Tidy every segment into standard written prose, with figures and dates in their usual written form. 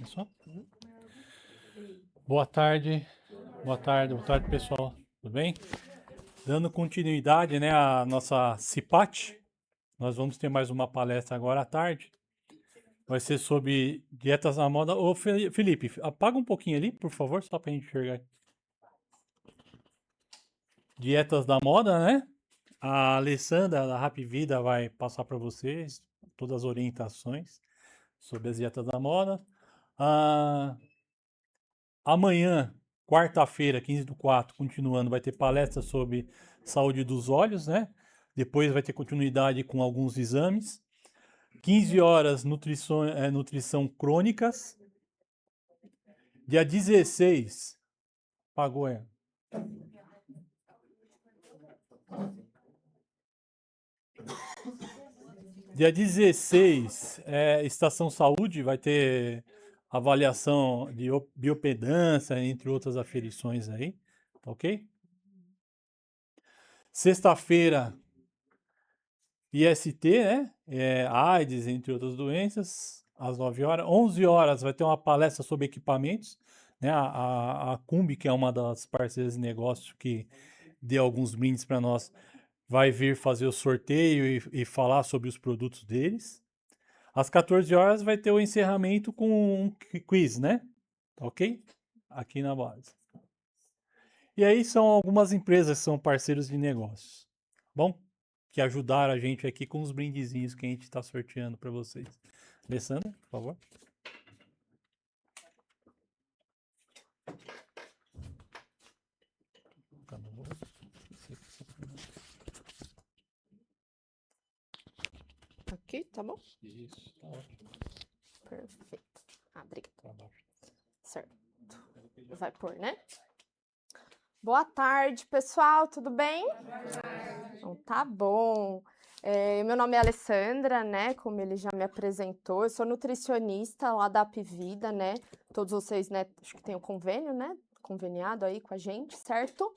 Pessoal? Boa tarde, pessoal. Tudo bem? Dando continuidade, né, à nossa CIPAT, nós vamos ter mais uma palestra agora à tarde. Vai ser sobre dietas na moda. Ô, Felipe, apaga um pouquinho ali, por favor, só pra gente enxergar. Dietas da moda, né? A Alessandra da Rap Vida vai passar para vocês todas as orientações sobre as dietas da moda. Amanhã, quarta-feira, 15/4, continuando, vai ter palestra sobre saúde dos olhos, né? Depois vai ter continuidade com alguns exames. 15 horas, nutrição crônicas. Dia 16, pagou, é. Dia 16, Estação Saúde, vai ter avaliação de biopedância, entre outras aferições aí, tá ok? Sexta-feira, IST, né? AIDS, entre outras doenças, às 9 horas. 11 horas vai ter uma palestra sobre equipamentos, né? A Cumbi, que é uma das parceiras de negócio que deu alguns brindes para nós, vai vir fazer o sorteio e falar sobre os produtos deles. Às 14 horas vai ter o encerramento com um quiz, né? Ok? Aqui na base. E aí são algumas empresas que são parceiros de negócios. Bom? Que ajudaram a gente aqui com os brindezinhos que a gente está sorteando para vocês. Alessandra, por favor. Aqui, tá bom? Isso, tá ótimo. Perfeito. Obrigada. Pra baixo. Certo. Vai pôr, né? Boa tarde, pessoal, tudo bem? Então, tá bom. Meu nome é Alessandra, né? Como ele já me apresentou, eu sou nutricionista lá da Apivida, né? Todos vocês, né? Acho que tem o convênio, né? Conveniado aí com a gente, certo?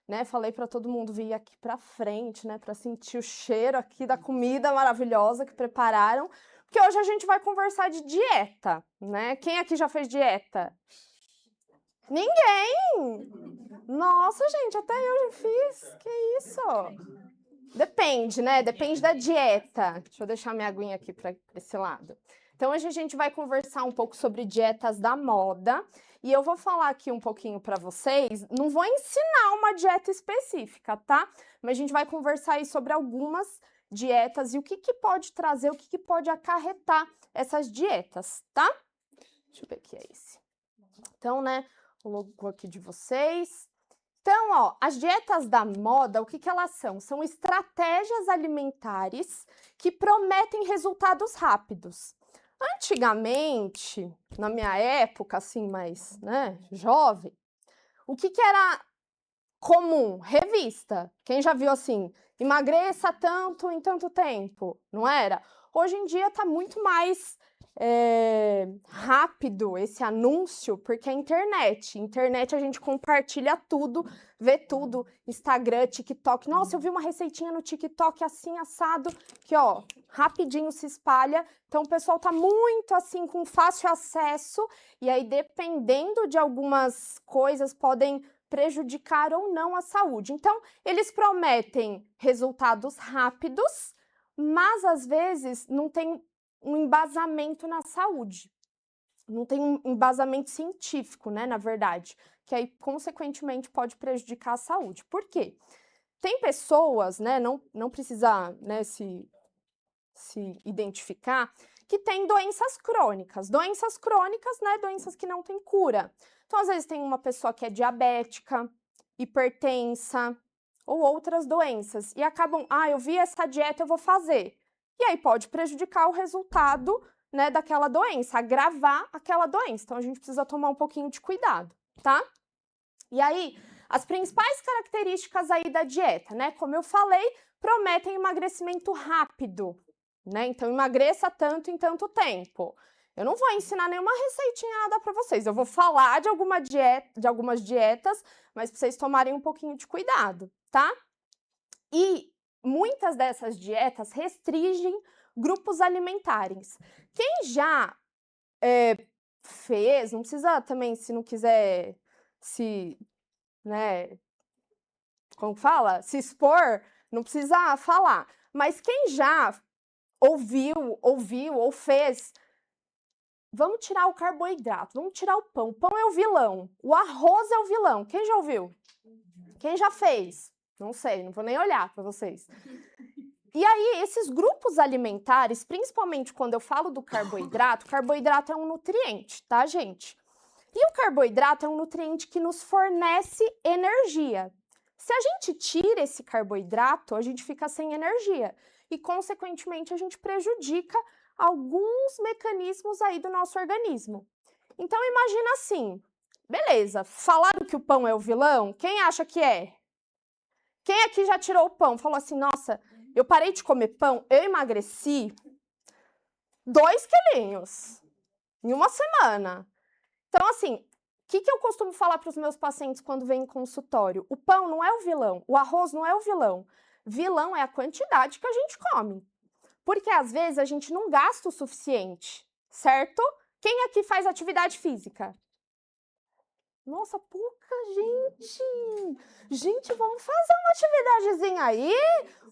Né? Falei para todo mundo vir aqui para frente, né? Para sentir o cheiro aqui da comida maravilhosa que prepararam, porque hoje a gente vai conversar de dieta, né? Quem aqui já fez dieta? Ninguém! Nossa, gente, até eu já fiz. Que isso? Depende, né? Depende da dieta. Deixa eu deixar minha aguinha aqui para esse lado. Então, hoje a gente vai conversar um pouco sobre dietas da moda. E eu vou falar aqui um pouquinho para vocês. Não vou ensinar uma dieta específica, tá? Mas a gente vai conversar aí sobre algumas dietas e o que pode trazer, o que pode acarretar essas dietas, tá? Deixa eu ver aqui, é esse. Então, né? O logo aqui de vocês. Então, ó, as dietas da moda, o que elas são? São estratégias alimentares que prometem resultados rápidos. Antigamente, na minha época, assim, mais, né, jovem, o que era comum? Revista. Quem já viu assim, emagreça tanto em tanto tempo, não era? Hoje em dia tá muito mais rápido esse anúncio, porque é internet. Internet a gente compartilha tudo, vê tudo, Instagram, TikTok. Nossa, eu vi uma receitinha no TikTok assim, assado, que ó, rapidinho se espalha. Então o pessoal tá muito assim, com fácil acesso, e aí dependendo de algumas coisas, podem prejudicar ou não a saúde. Então, eles prometem resultados rápidos, mas às vezes não tem um embasamento na saúde. Não tem um embasamento científico, né, na verdade, que aí, consequentemente, pode prejudicar a saúde. Por quê? Tem pessoas, né, não precisa, né, se identificar, que têm doenças crônicas. Doenças crônicas, né, doenças que não têm cura. Então, às vezes, tem uma pessoa que é diabética, hipertensa ou outras doenças e acabam, eu vi essa dieta, eu vou fazer. E aí pode prejudicar o resultado, né, daquela doença, agravar aquela doença. Então, a gente precisa tomar um pouquinho de cuidado, tá? E aí, as principais características aí da dieta, né, como eu falei, prometem emagrecimento rápido, né? Então, emagreça tanto em tanto tempo. Eu não vou ensinar nenhuma receitinha nada para vocês. Eu vou falar de algumas dietas, mas para vocês tomarem um pouquinho de cuidado, tá? E muitas dessas dietas restringem grupos alimentares. Quem já fez, não precisa também, se não quiser se, né, como fala? Se expor, não precisa falar. Mas quem já ouviu ou fez, vamos tirar o carboidrato, vamos tirar o pão. O pão é o vilão, o arroz é o vilão. Quem já ouviu? Quem já fez? Não sei, não vou nem olhar para vocês. E aí, esses grupos alimentares, principalmente quando eu falo do carboidrato, carboidrato é um nutriente, tá, gente? E o carboidrato é um nutriente que nos fornece energia. Se a gente tira esse carboidrato, a gente fica sem energia. E, consequentemente, a gente prejudica alguns mecanismos aí do nosso organismo. Então, imagina assim, beleza, falaram que o pão é o vilão? Quem acha que é? Quem aqui já tirou o pão? Falou assim, nossa, eu parei de comer pão, eu emagreci 2 quilinhos em uma semana. Então, assim, o que eu costumo falar para os meus pacientes quando vêm em consultório? O pão não é o vilão, o arroz não é o vilão. Vilão é a quantidade que a gente come. Porque, às vezes, a gente não gasta o suficiente, certo? Quem aqui faz atividade física? Nossa, pouca gente! Gente, vamos fazer uma atividadezinha aí?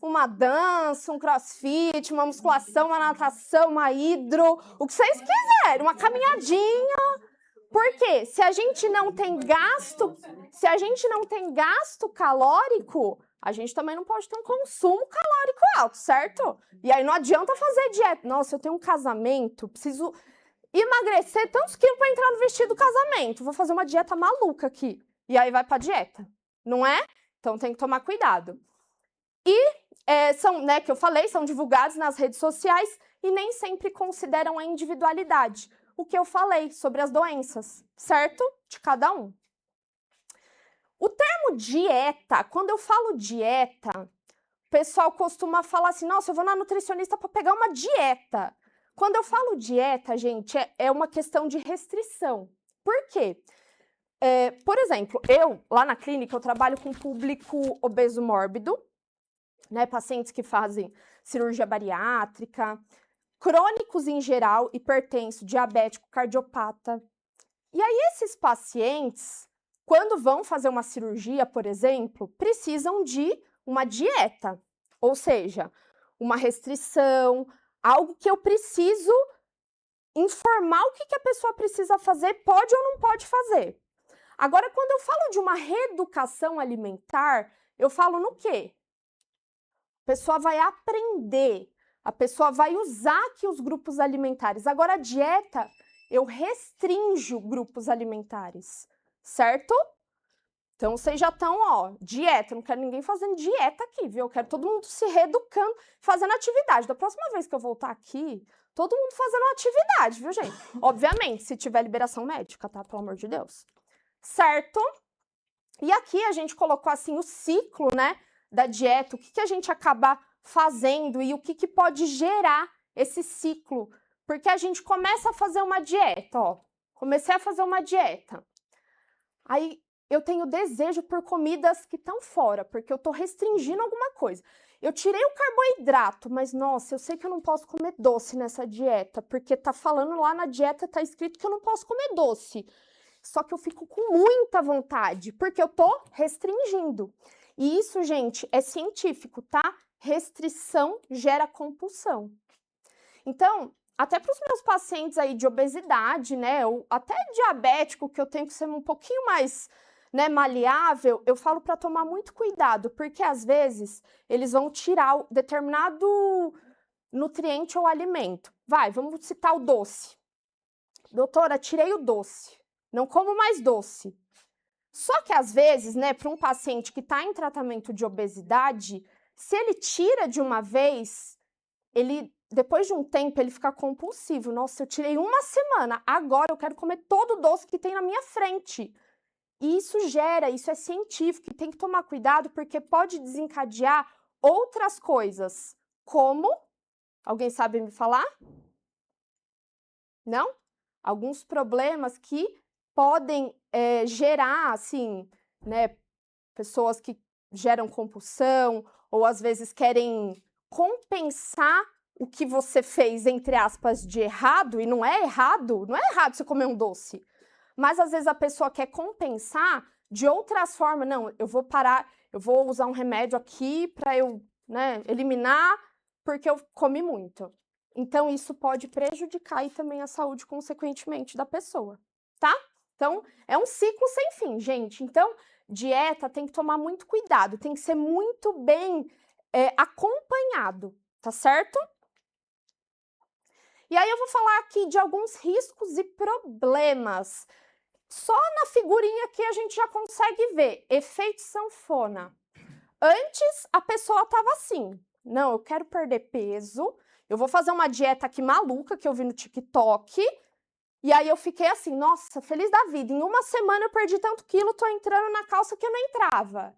Uma dança, um crossfit, uma musculação, uma natação, uma hidro, o que vocês quiserem, uma caminhadinha. Por quê? Se a gente não tem gasto calórico, a gente também não pode ter um consumo calórico alto, certo? E aí não adianta fazer dieta. Nossa, eu tenho um casamento, preciso emagrecer tantos quilos para entrar no vestido do casamento. Vou fazer uma dieta maluca aqui. E aí vai para dieta, não é? Então tem que tomar cuidado. E são, né, que eu falei, são divulgados nas redes sociais e nem sempre consideram a individualidade. O que eu falei sobre as doenças, certo? De cada um. O termo dieta, quando eu falo dieta, o pessoal costuma falar assim, nossa, eu vou na nutricionista para pegar uma dieta. Quando eu falo dieta, gente, é uma questão de restrição. Por quê? Por exemplo, lá na clínica, eu trabalho com público obeso mórbido, né, pacientes que fazem cirurgia bariátrica, crônicos em geral, hipertenso, diabético, cardiopata. E aí, esses pacientes, quando vão fazer uma cirurgia, por exemplo, precisam de uma dieta, ou seja, uma restrição, algo que eu preciso informar o que a pessoa precisa fazer, pode ou não pode fazer. Agora, quando eu falo de uma reeducação alimentar, eu falo no quê? A pessoa vai aprender, a pessoa vai usar aqui os grupos alimentares. Agora, a dieta, eu restringo grupos alimentares, certo? Então, vocês já estão, ó, dieta. Eu não quero ninguém fazendo dieta aqui, viu? Eu quero todo mundo se reeducando, fazendo atividade. Da próxima vez que eu voltar aqui, todo mundo fazendo uma atividade, viu, gente? Obviamente, se tiver liberação médica, tá? Pelo amor de Deus. Certo? E aqui a gente colocou, assim, o ciclo, né, da dieta, o que a gente acaba fazendo e o que pode gerar esse ciclo. Porque a gente começa a fazer uma dieta, ó. Comecei a fazer uma dieta. Aí eu tenho desejo por comidas que estão fora, porque eu tô restringindo alguma coisa. Eu tirei o carboidrato, mas nossa, eu sei que eu não posso comer doce nessa dieta, porque tá falando lá na dieta, tá escrito que eu não posso comer doce. Só que eu fico com muita vontade, porque eu tô restringindo. E isso, gente, é científico, tá? Restrição gera compulsão. Então, até para os meus pacientes aí de obesidade, né, ou até diabético, que eu tenho que ser um pouquinho mais, né, maleável, eu falo para tomar muito cuidado, porque às vezes eles vão tirar determinado nutriente ou alimento. Vamos citar o doce. Doutora, tirei o doce, não como mais doce. Só que às vezes, né, para um paciente que está em tratamento de obesidade, se ele tira de uma vez, depois de um tempo, ele fica compulsivo. Nossa, eu tirei uma semana, agora eu quero comer todo o doce que tem na minha frente. E isso é científico, e tem que tomar cuidado, porque pode desencadear outras coisas, como, alguém sabe me falar? Não? Alguns problemas que podem gerar, assim, né, pessoas que geram compulsão, ou às vezes querem compensar o que você fez, entre aspas, de errado, e não é errado você comer um doce. Mas às vezes a pessoa quer compensar de outras formas. Não, eu vou parar, eu vou usar um remédio aqui para eu, né, eliminar porque eu comi muito. Então, isso pode prejudicar e também a saúde, consequentemente, da pessoa, tá? Então, é um ciclo sem fim, gente. Então, dieta tem que tomar muito cuidado, tem que ser muito bem acompanhado, tá certo? E aí eu vou falar aqui de alguns riscos e problemas. Só na figurinha aqui a gente já consegue ver. Efeito sanfona. Antes, a pessoa estava assim. Não, eu quero perder peso. Eu vou fazer uma dieta aqui maluca que eu vi no TikTok. E aí eu fiquei assim, nossa, feliz da vida. Em uma semana eu perdi tanto quilo, tô entrando na calça que eu não entrava.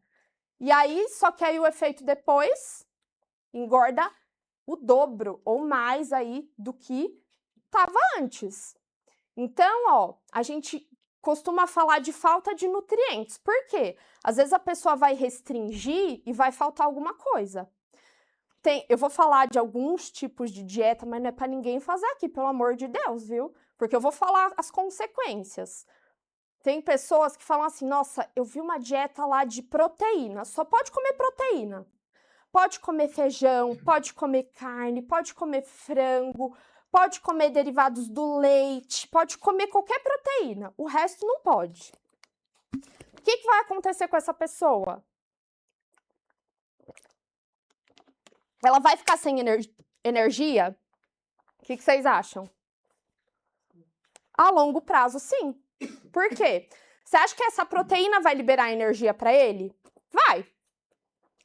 E aí, só que aí o efeito depois engorda o dobro ou mais aí do que estava antes. Então, ó, a gente costuma falar de falta de nutrientes. Por quê? Às vezes a pessoa vai restringir e vai faltar alguma coisa. Eu vou falar de alguns tipos de dieta, mas não é para ninguém fazer aqui, pelo amor de Deus, viu? Porque eu vou falar as consequências. Tem pessoas que falam assim, nossa, eu vi uma dieta lá de proteína, só pode comer proteína. Pode comer feijão, pode comer carne, pode comer frango, pode comer derivados do leite, pode comer qualquer proteína, o resto não pode. O que vai acontecer com essa pessoa? Ela vai ficar sem energia? O que vocês acham? A longo prazo, sim. Por quê? Você acha que essa proteína vai liberar energia para ele? Vai.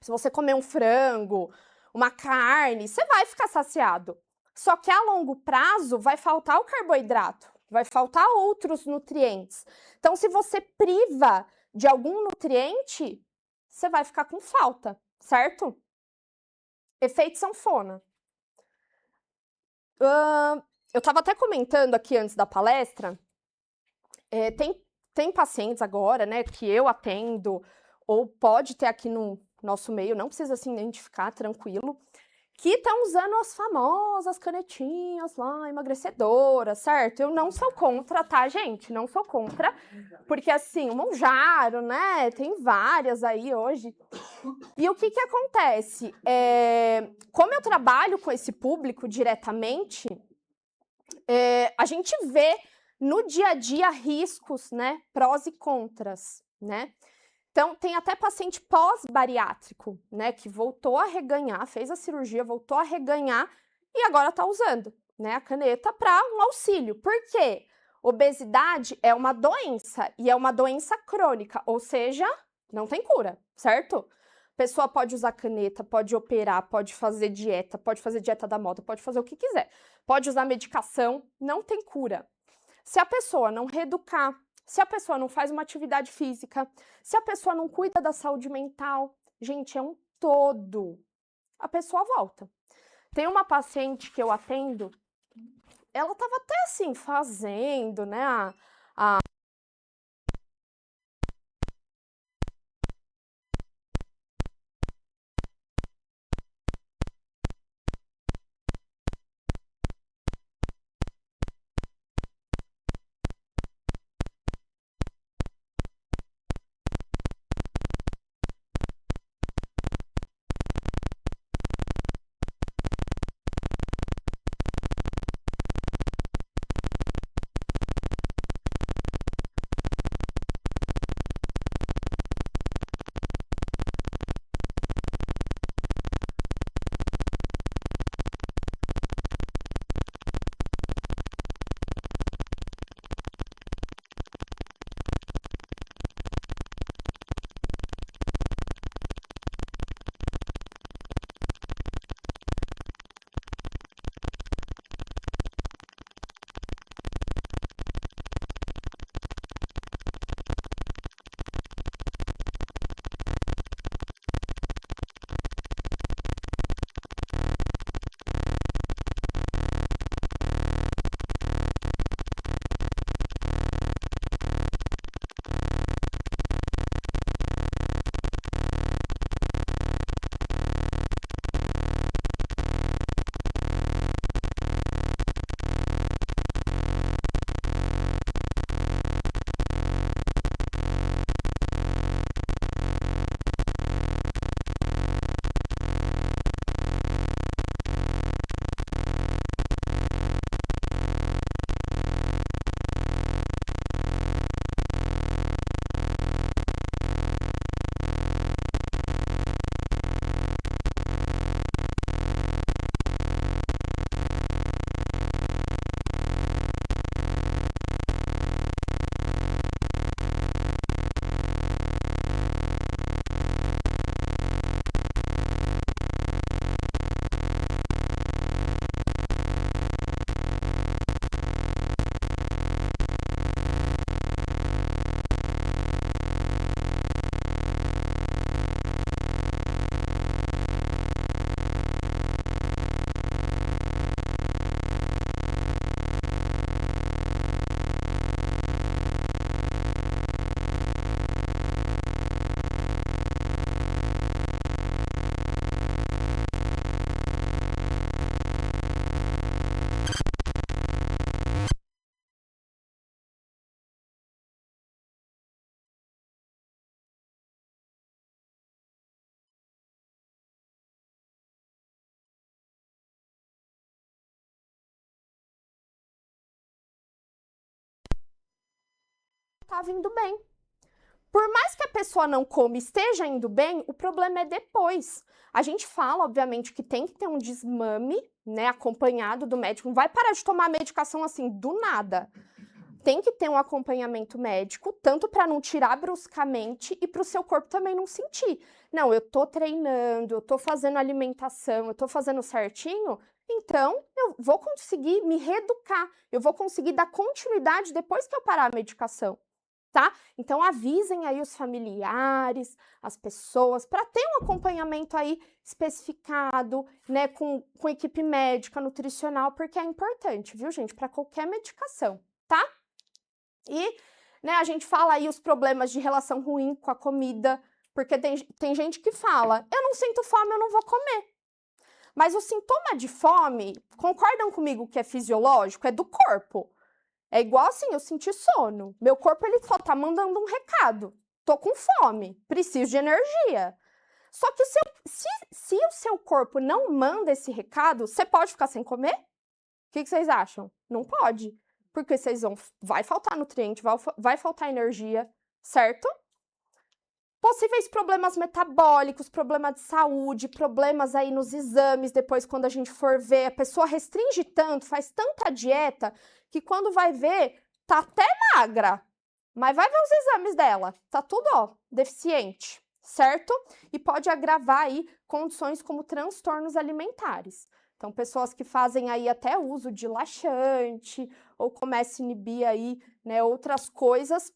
Se você comer um frango, uma carne, você vai ficar saciado. Só que a longo prazo vai faltar o carboidrato, vai faltar outros nutrientes. Então, se você priva de algum nutriente, você vai ficar com falta, certo? Efeito sanfona. Eu estava até comentando aqui antes da palestra, tem pacientes agora, né, que eu atendo, ou pode ter aqui no nosso meio, não precisa se identificar, tranquilo, que estão usando as famosas canetinhas lá, emagrecedoras, certo? Eu não sou contra, tá, gente? Não sou contra, porque assim, o Mounjaro, né, tem várias aí hoje. E o que acontece? Como eu trabalho com esse público diretamente, a gente vê no dia a dia riscos, né, prós e contras, né? Então, tem até paciente pós-bariátrico, né, que voltou a reganhar, fez a cirurgia, voltou a reganhar e agora está usando, né, a caneta para um auxílio. Por quê? Obesidade é uma doença e é uma doença crônica, ou seja, não tem cura, certo? A pessoa pode usar caneta, pode operar, pode fazer dieta da moda, pode fazer o que quiser, pode usar medicação, não tem cura. Se a pessoa não reeducar, se a pessoa não faz uma atividade física, se a pessoa não cuida da saúde mental, gente, é um todo. A pessoa volta. Tem uma paciente que eu atendo, ela estava até assim, fazendo, né, tá vindo bem. Por mais que a pessoa não coma e esteja indo bem, o problema é depois. A gente fala, obviamente, que tem que ter um desmame, né, acompanhado do médico. Não vai parar de tomar medicação assim, do nada. Tem que ter um acompanhamento médico, tanto para não tirar bruscamente e para o seu corpo também não sentir. Não, eu tô treinando, eu tô fazendo alimentação, eu tô fazendo certinho, então eu vou conseguir me reeducar, eu vou conseguir dar continuidade depois que eu parar a medicação, tá? Então avisem aí os familiares, as pessoas, para ter um acompanhamento aí especificado, né, com equipe médica, nutricional, porque é importante, viu, gente, para qualquer medicação, tá? E, né, a gente fala aí os problemas de relação ruim com a comida, porque tem gente que fala, eu não sinto fome, eu não vou comer. Mas o sintoma de fome, concordam comigo que é fisiológico? É do corpo. É igual assim, eu senti sono. Meu corpo, ele só tá mandando um recado. Tô com fome, preciso de energia. Só que se o seu corpo não manda esse recado, você pode ficar sem comer? O que vocês acham? Não pode. Porque vai faltar nutriente, vai faltar energia, certo? Possíveis problemas metabólicos, problema de saúde, problemas aí nos exames, depois quando a gente for ver, a pessoa restringe tanto, faz tanta dieta, que quando vai ver, tá até magra, mas vai ver os exames dela, tá tudo, ó, deficiente, certo? E pode agravar aí condições como transtornos alimentares. Então, pessoas que fazem aí até uso de laxante, ou começam a inibir aí, né, outras coisas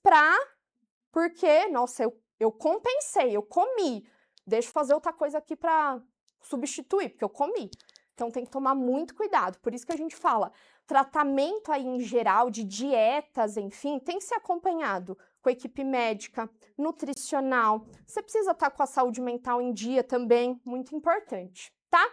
porque, nossa, eu compensei, eu comi, deixa eu fazer outra coisa aqui para substituir, porque eu comi. Então, tem que tomar muito cuidado. Por isso que a gente fala, tratamento aí em geral, de dietas, enfim, tem que ser acompanhado com a equipe médica, nutricional. Você precisa estar com a saúde mental em dia também, muito importante, tá?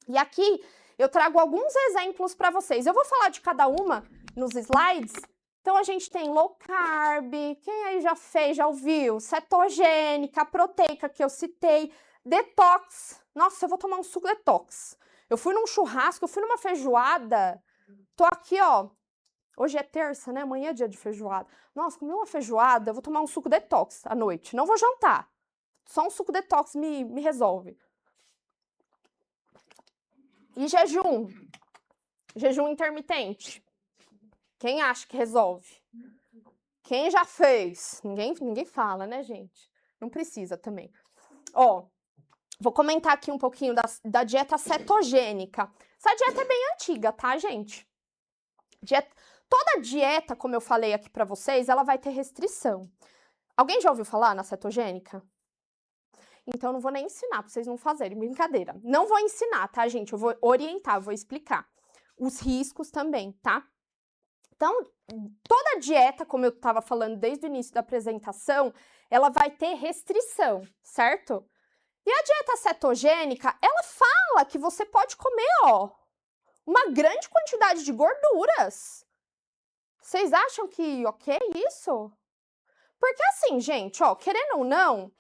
E aqui eu trago alguns exemplos para vocês. Eu vou falar de cada uma nos slides. Então, a gente tem low carb, quem aí já fez, já ouviu? Cetogênica, proteica que eu citei, detox. Nossa, eu vou tomar um suco detox. Eu fui num churrasco, eu fui numa feijoada. Tô aqui, ó. Hoje é terça, né? Amanhã é dia de feijoada. Nossa, comi uma feijoada, eu vou tomar um suco detox à noite. Não vou jantar. Só um suco detox me resolve. E jejum? Jejum intermitente. Quem acha que resolve? Quem já fez? Ninguém fala, né, gente? Não precisa também. Ó, vou comentar aqui um pouquinho da dieta cetogênica. Essa dieta é bem antiga, tá, gente? Toda dieta, como eu falei aqui pra vocês, ela vai ter restrição. Alguém já ouviu falar na cetogênica? Então, não vou nem ensinar pra vocês não fazerem, brincadeira. Não vou ensinar, tá, gente? Eu vou orientar, vou explicar. Os riscos também, tá? Então, toda dieta, como eu estava falando desde o início da apresentação, ela vai ter restrição, certo? E a dieta cetogênica, ela fala que você pode comer, ó, uma grande quantidade de gorduras. Vocês acham que ok isso? Porque assim, gente, ó, querendo ou não,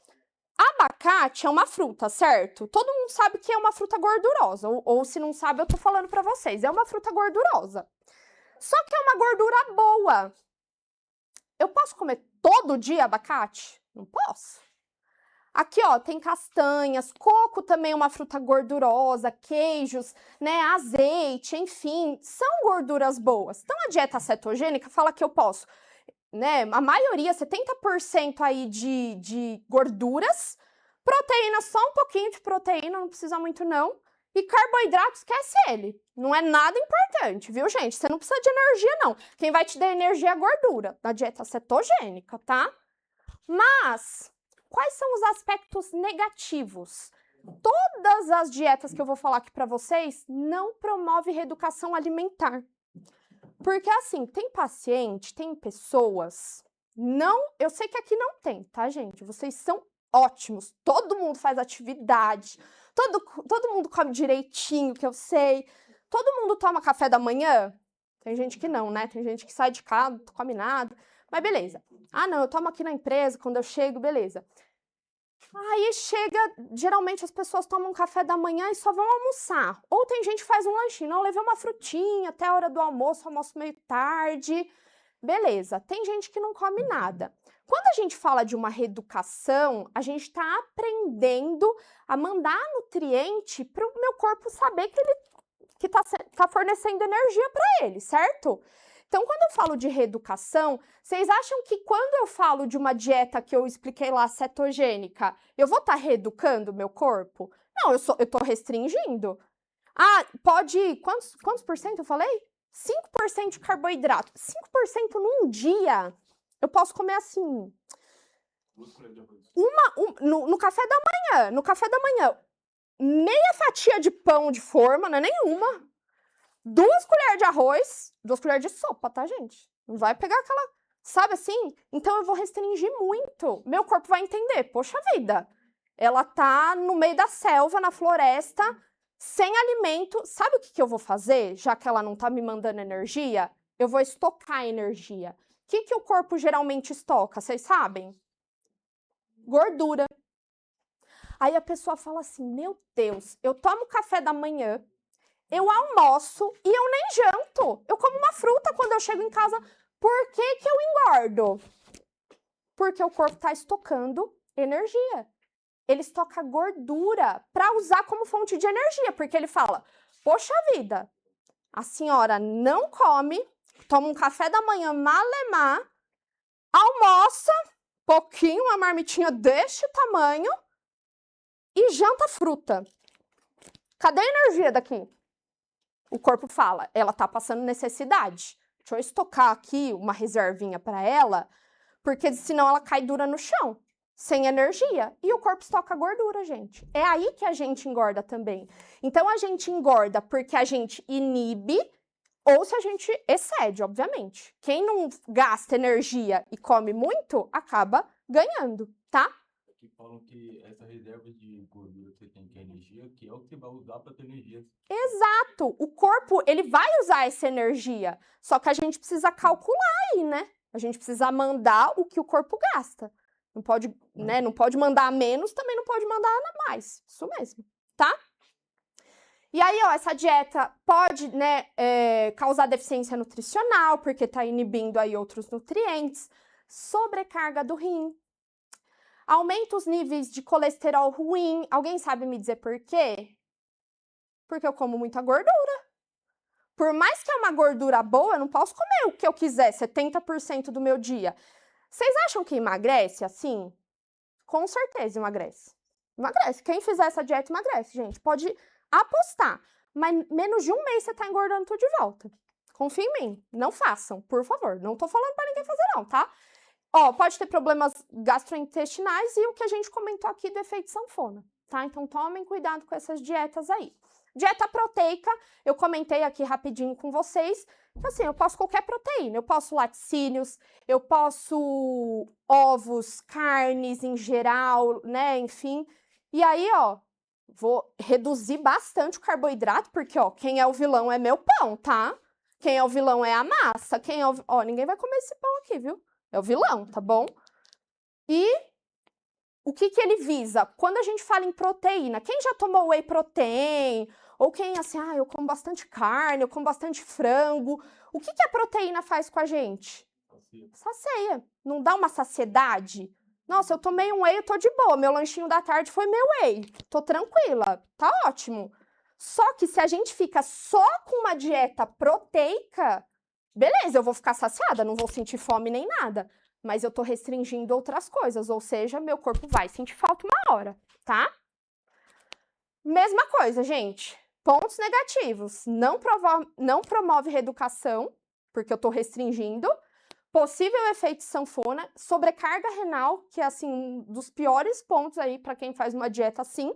abacate é uma fruta, certo? Todo mundo sabe que é uma fruta gordurosa, ou se não sabe, eu tô falando pra vocês, é uma fruta gordurosa. Só que é uma gordura boa. Eu posso comer todo dia abacate? Não posso. Aqui, ó, tem castanhas, coco também é uma fruta gordurosa, queijos, né, azeite, enfim, são gorduras boas. Então, a dieta cetogênica fala que eu posso, né, a maioria, 70% aí de gorduras, proteína, só um pouquinho de proteína, não precisa muito não, e carboidrato, esquece ele. Não é nada importante, viu, gente? Você não precisa de energia, não. Quem vai te dar energia é a gordura, da dieta cetogênica, tá? Mas, quais são os aspectos negativos? Todas as dietas que eu vou falar aqui pra vocês não promovem reeducação alimentar. Porque, assim, tem paciente, tem pessoas... Eu sei que aqui não tem, tá, gente? Vocês são ótimos. Todo mundo faz atividade... Todo mundo come direitinho, que eu sei. Todo mundo toma café da manhã? Tem gente que não, né? Tem gente que sai de casa, não come nada. Mas beleza. Ah, não, eu tomo aqui na empresa, quando eu chego, beleza. Aí chega, geralmente as pessoas tomam café da manhã e só vão almoçar. Ou tem gente que faz um lanchinho. Não, eu levei uma frutinha até a hora do almoço, almoço meio tarde. Beleza, tem gente que não come nada. Quando a gente fala de uma reeducação, a gente está aprendendo a mandar nutriente para o meu corpo saber que ele tá fornecendo energia para ele, certo? Então, quando eu falo de reeducação, vocês acham que quando eu falo de uma dieta que eu expliquei lá, cetogênica, eu vou estar reeducando o meu corpo? Não, eu tô restringindo. Ah, pode... Quantos por cento eu falei? 5% de carboidrato. 5% num dia. Eu posso comer assim... No café da manhã. No café da manhã, meia fatia de pão de forma, não é nenhuma. 2 colheres de arroz, 2 colheres de sopa, tá, gente? Não vai pegar aquela... Sabe assim? Então eu vou restringir muito. Meu corpo vai entender. Poxa vida, ela tá no meio da selva, na floresta, sem alimento. Sabe o que eu vou fazer, já que ela não tá me mandando energia? Eu vou estocar energia. O que o corpo geralmente estoca? Vocês sabem? Gordura. Aí a pessoa fala assim, meu Deus, eu tomo café da manhã, eu almoço e eu nem janto. Eu como uma fruta quando eu chego em casa. Por que eu engordo? Porque o corpo está estocando energia. Ele estoca gordura para usar como fonte de energia. Porque ele fala, poxa vida, a senhora não come, toma um café da manhã malemar, almoça pouquinho, uma marmitinha deste tamanho e janta fruta. Cadê a energia daqui? O corpo fala, ela tá passando necessidade. Deixa eu estocar aqui uma reservinha para ela, porque senão ela cai dura no chão, sem energia. E o corpo estoca gordura, gente. É aí que a gente engorda também. Então, a gente engorda porque a gente inibe ou se a gente excede, obviamente. Quem não gasta energia e come muito, acaba ganhando, tá? Que falam que essa reserva de gordura que você tem, que é energia, que é o que você vai usar para ter energia. Exato. O corpo, ele vai usar essa energia. Só que a gente precisa calcular aí, né? A gente precisa mandar o que o corpo gasta. Não pode, né? Não pode mandar menos, também não pode mandar mais. Isso mesmo, tá? E aí, ó, essa dieta pode, né, causar deficiência nutricional, porque tá inibindo aí outros nutrientes. Sobrecarga do rim. Aumenta os níveis de colesterol ruim. Alguém sabe me dizer por quê? Porque eu como muita gordura. Por mais que é uma gordura boa, eu não posso comer o que eu quiser, 70% do meu dia. Vocês acham que emagrece assim? Com certeza emagrece. Emagrece. Quem fizer essa dieta emagrece, gente. Pode apostar. Mas menos de um mês você tá engordando tudo de volta. Confia em mim. Não façam, por favor. Não tô falando pra ninguém fazer não, tá? Ó, pode ter problemas gastrointestinais e o que a gente comentou aqui do efeito sanfona, tá? Então, tomem cuidado com essas dietas aí. Dieta proteica, eu comentei aqui rapidinho com vocês, que assim, eu posso qualquer proteína, eu posso laticínios, eu posso ovos, carnes em geral, né, enfim. E aí, ó, vou reduzir bastante o carboidrato, porque, ó, quem é o vilão é meu pão, tá? Quem é o vilão é a massa, quem é o... Ó, ninguém vai comer esse pão aqui, viu? É o vilão, tá bom? E o que ele visa? Quando a gente fala em proteína, quem já tomou whey protein? Ou quem, assim, eu como bastante carne, eu como bastante frango. O que a proteína faz com a gente? Sacia. Não dá uma saciedade? Nossa, eu tomei um whey, eu tô de boa. Meu lanchinho da tarde foi meu whey. Tô tranquila. Tá ótimo. Só que se a gente fica só com uma dieta proteica, beleza, eu vou ficar saciada, não vou sentir fome nem nada. Mas eu tô restringindo outras coisas, ou seja, meu corpo vai sentir falta uma hora, tá? Mesma coisa, gente. Pontos negativos. Não promove reeducação, porque eu tô restringindo. Possível efeito sanfona. Sobrecarga renal, que é, assim, um dos piores pontos aí para quem faz uma dieta assim.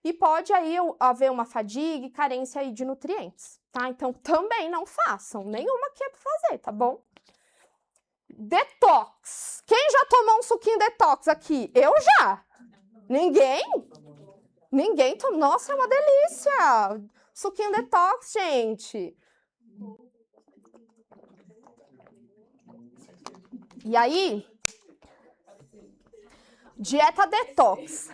E pode aí haver uma fadiga e carência aí de nutrientes, tá? Então, também não façam. Nenhuma que é pra fazer, tá bom? Detox. Quem já tomou um suquinho detox aqui? Eu já. Ninguém? Ninguém tomou. Nossa, é uma delícia. Suquinho detox, gente. E aí, dieta detox.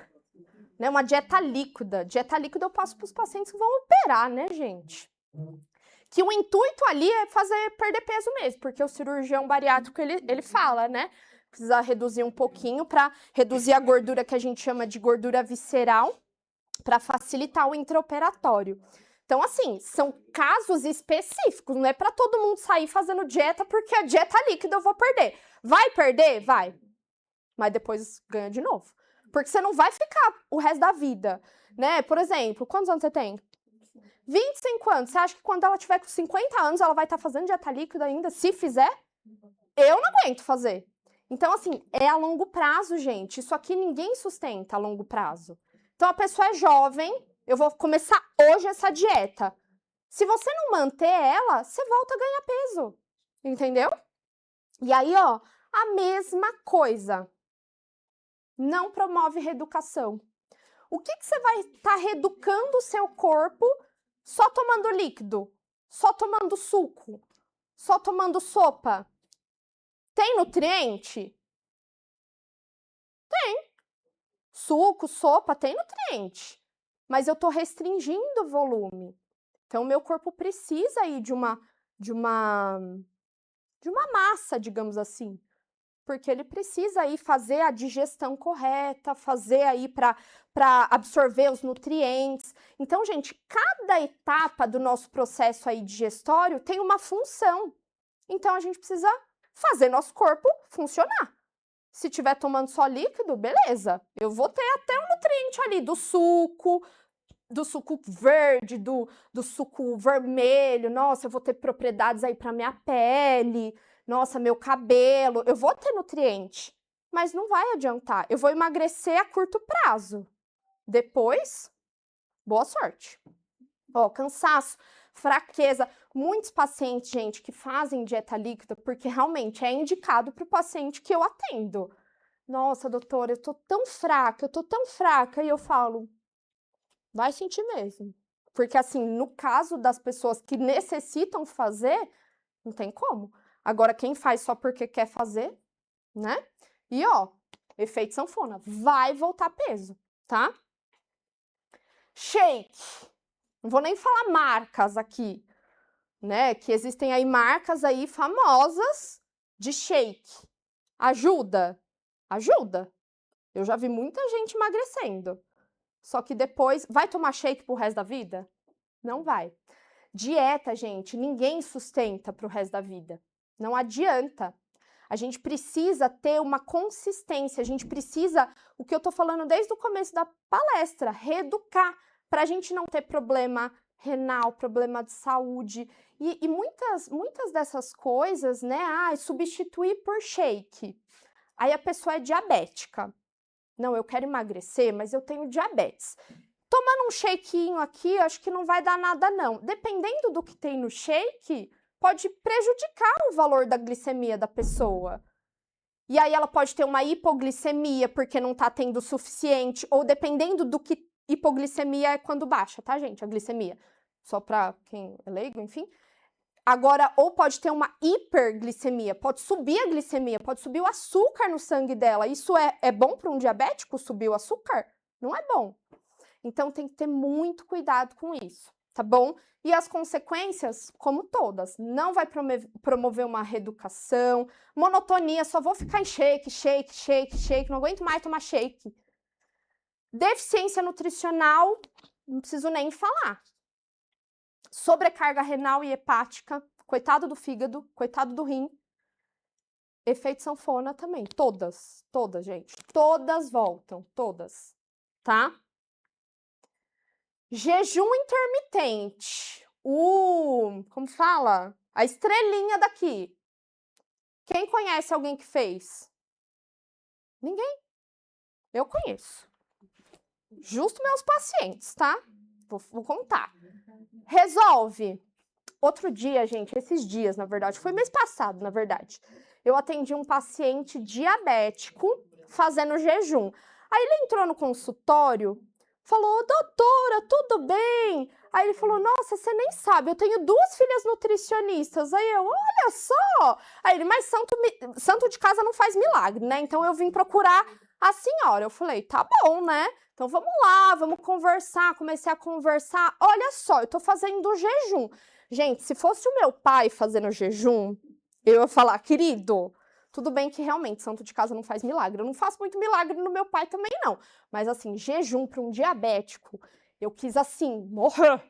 Né, uma dieta líquida. Dieta líquida eu passo para os pacientes que vão operar, né, gente? O que o intuito ali é perder peso mesmo, porque o cirurgião bariátrico, ele fala, né? Precisa reduzir um pouquinho para reduzir a gordura que a gente chama de gordura visceral, para facilitar o intraoperatório. Então, assim, são casos específicos, não é para todo mundo sair fazendo dieta, porque a dieta líquida eu vou perder. Vai perder? Vai. Mas depois ganha de novo. Porque você não vai ficar o resto da vida, né? Por exemplo, quantos anos você tem? 25 anos. Você acha que quando ela tiver com 50 anos, ela vai estar fazendo dieta líquida ainda? Se fizer, eu não aguento fazer. Então, assim, é a longo prazo, gente. Isso aqui ninguém sustenta a longo prazo. Então, a pessoa é jovem, eu vou começar hoje essa dieta. Se você não manter ela, você volta a ganhar peso. Entendeu? E aí, ó, a mesma coisa. Não promove reeducação. O que você vai estar reeducando o seu corpo só tomando líquido? Só tomando suco? Só tomando sopa? Tem nutriente? Tem. Suco, sopa, tem nutriente. Mas eu tô restringindo o volume. Então, meu corpo precisa aí de uma massa, digamos assim. Porque ele precisa aí fazer a digestão correta, fazer aí para absorver os nutrientes. Então, gente, cada etapa do nosso processo aí digestório tem uma função. Então, a gente precisa fazer nosso corpo funcionar. Se estiver tomando só líquido, beleza. Eu vou ter até um nutriente ali do suco verde, do suco vermelho. Nossa, eu vou ter propriedades aí para minha pele. Nossa, meu cabelo. Eu vou ter nutriente, mas não vai adiantar. Eu vou emagrecer a curto prazo. Depois, boa sorte. Ó, cansaço, fraqueza. Muitos pacientes, gente, que fazem dieta líquida, porque realmente é indicado para o paciente que eu atendo. Nossa, doutora, eu tô tão fraca. E eu falo, vai sentir mesmo. Porque, assim, no caso das pessoas que necessitam fazer, não tem como. Agora, quem faz só porque quer fazer, né? E, ó, efeito sanfona, vai voltar peso, tá? Shake. Não vou nem falar marcas aqui, né? Que existem aí marcas aí famosas de shake. Ajuda? Ajuda. Eu já vi muita gente emagrecendo. Só que depois, vai tomar shake pro resto da vida? Não vai. Dieta, gente, ninguém sustenta pro resto da vida. Não adianta. A gente precisa ter uma consistência, a gente precisa, o que eu tô falando desde o começo da palestra, reeducar, pra gente não ter problema renal, problema de saúde. E muitas dessas coisas, né, substituir por shake. Aí a pessoa é diabética. Não, eu quero emagrecer, mas eu tenho diabetes. Tomando um shakezinho aqui, acho que não vai dar nada, não. Dependendo do que tem no shake, pode prejudicar o valor da glicemia da pessoa. E aí ela pode ter uma hipoglicemia, porque não tá tendo o suficiente, ou dependendo do que hipoglicemia é quando baixa, tá, gente? A glicemia. Só pra quem é leigo, enfim. Agora, ou pode ter uma hiperglicemia, pode subir a glicemia, pode subir o açúcar no sangue dela. Isso é bom para um diabético, subir o açúcar? Não é bom. Então, tem que ter muito cuidado com isso, tá bom? E as consequências, como todas, não vai promover uma reeducação, monotonia, só vou ficar em shake, não aguento mais tomar shake. Deficiência nutricional, não preciso nem falar. Sobrecarga renal e hepática, coitado do fígado, coitado do rim. Efeito sanfona também, todas, gente. Todas voltam, todas, tá? Jejum intermitente. Como fala? A estrelinha daqui. Quem conhece alguém que fez? Ninguém. Eu conheço. Justo meus pacientes, tá? Vou contar. Resolve. Outro dia, gente, esses dias, na verdade, foi mês passado, na verdade, eu atendi um paciente diabético fazendo jejum. Aí ele entrou no consultório, falou, doutora, tudo bem? Aí ele falou, nossa, você nem sabe, eu tenho 2 filhas nutricionistas. Aí eu, olha só! Aí ele, mas santo de casa não faz milagre, né? Então eu vim procurar a senhora. Eu falei, tá bom, né? Então vamos lá, vamos conversar. Comecei a conversar. Olha só, eu tô fazendo jejum. Gente, se fosse o meu pai fazendo jejum, eu ia falar, querido, tudo bem que realmente santo de casa não faz milagre. Eu não faço muito milagre no meu pai também, não. Mas assim, jejum para um diabético, eu quis assim, morrer.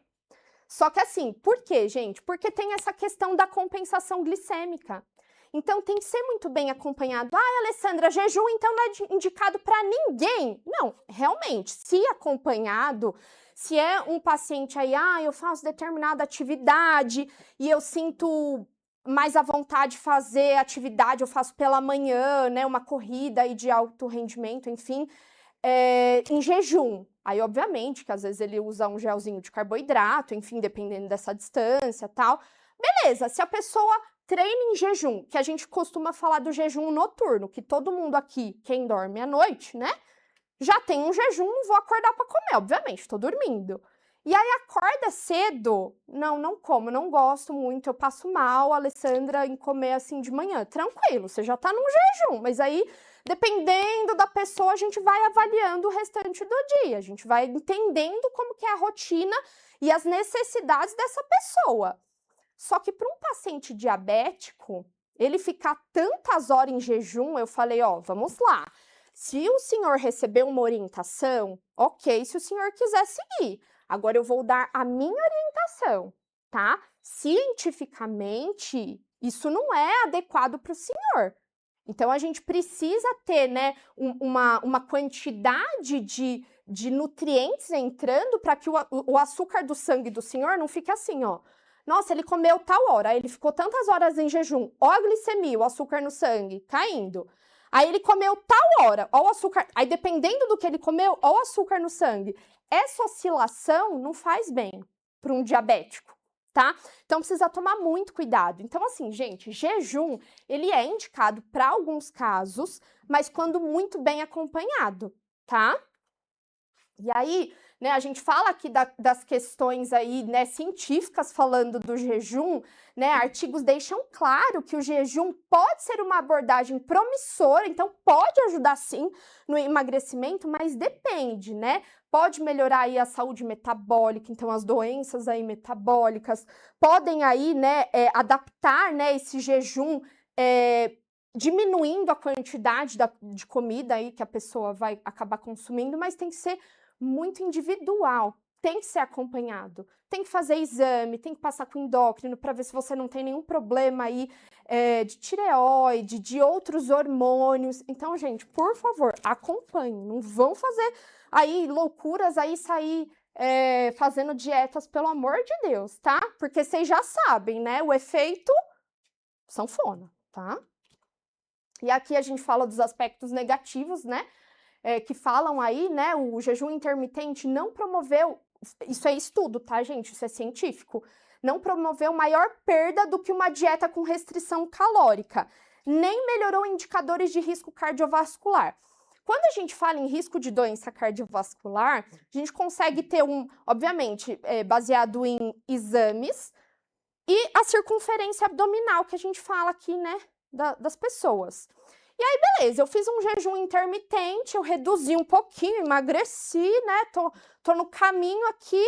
Só que assim, por quê, gente? Porque tem essa questão da compensação glicêmica. Então tem que ser muito bem acompanhado. Ah, Alessandra, jejum então não é indicado para ninguém. Não, realmente, se acompanhado, se é um paciente aí, eu faço determinada atividade e eu sinto mais à vontade de fazer atividade, eu faço pela manhã, né, uma corrida aí de alto rendimento, enfim, em jejum. Aí, obviamente, que às vezes ele usa um gelzinho de carboidrato, enfim, dependendo dessa distância, tal. Beleza, se a pessoa treina em jejum, que a gente costuma falar do jejum noturno, que todo mundo aqui, quem dorme à noite, né, já tem um jejum, não vou acordar para comer, obviamente, tô dormindo. E aí acorda cedo, não como, não gosto muito, eu passo mal, Alessandra, em comer assim de manhã. Tranquilo, você já tá num jejum, mas aí, dependendo da pessoa, a gente vai avaliando o restante do dia, a gente vai entendendo como que é a rotina e as necessidades dessa pessoa. Só que para um paciente diabético, ele ficar tantas horas em jejum, eu falei, vamos lá. Se o senhor receber uma orientação, ok, se o senhor quiser seguir. Agora eu vou dar a minha orientação, tá? Cientificamente, isso não é adequado para o senhor. Então a gente precisa ter, né, uma quantidade de nutrientes entrando para que o açúcar do sangue do senhor não fique assim, ó. Nossa, ele comeu tal hora, aí ele ficou tantas horas em jejum, ó a glicemia, o açúcar no sangue, caindo. Aí ele comeu tal hora, ó o açúcar, aí dependendo do que ele comeu, ó o açúcar no sangue. Essa oscilação não faz bem para um diabético, tá? Então precisa tomar muito cuidado. Então assim, gente, jejum, ele é indicado para alguns casos, mas quando muito bem acompanhado, tá? E aí, né, a gente fala aqui das questões aí, né, científicas falando do jejum, né, artigos deixam claro que o jejum pode ser uma abordagem promissora, então pode ajudar sim no emagrecimento, mas depende, né? Pode melhorar aí a saúde metabólica, então as doenças aí metabólicas podem aí, né, adaptar, né, esse jejum, diminuindo a quantidade de comida aí que a pessoa vai acabar consumindo, mas tem que ser muito individual, tem que ser acompanhado, tem que fazer exame, tem que passar com endócrino para ver se você não tem nenhum problema aí de tireoide, de outros hormônios. Então, gente, por favor, acompanhem, não vão fazer aí loucuras, aí sair fazendo dietas, pelo amor de Deus, tá? Porque vocês já sabem, né? O efeito sanfona, tá? E aqui a gente fala dos aspectos negativos, né? Que falam aí, né, o jejum intermitente não promoveu, isso é estudo, tá, gente? Isso é científico, não promoveu maior perda do que uma dieta com restrição calórica, nem melhorou indicadores de risco cardiovascular. Quando a gente fala em risco de doença cardiovascular, a gente consegue ter obviamente, baseado em exames e a circunferência abdominal que a gente fala aqui, né, das pessoas. E aí, beleza, eu fiz um jejum intermitente, eu reduzi um pouquinho, emagreci, né, tô no caminho aqui,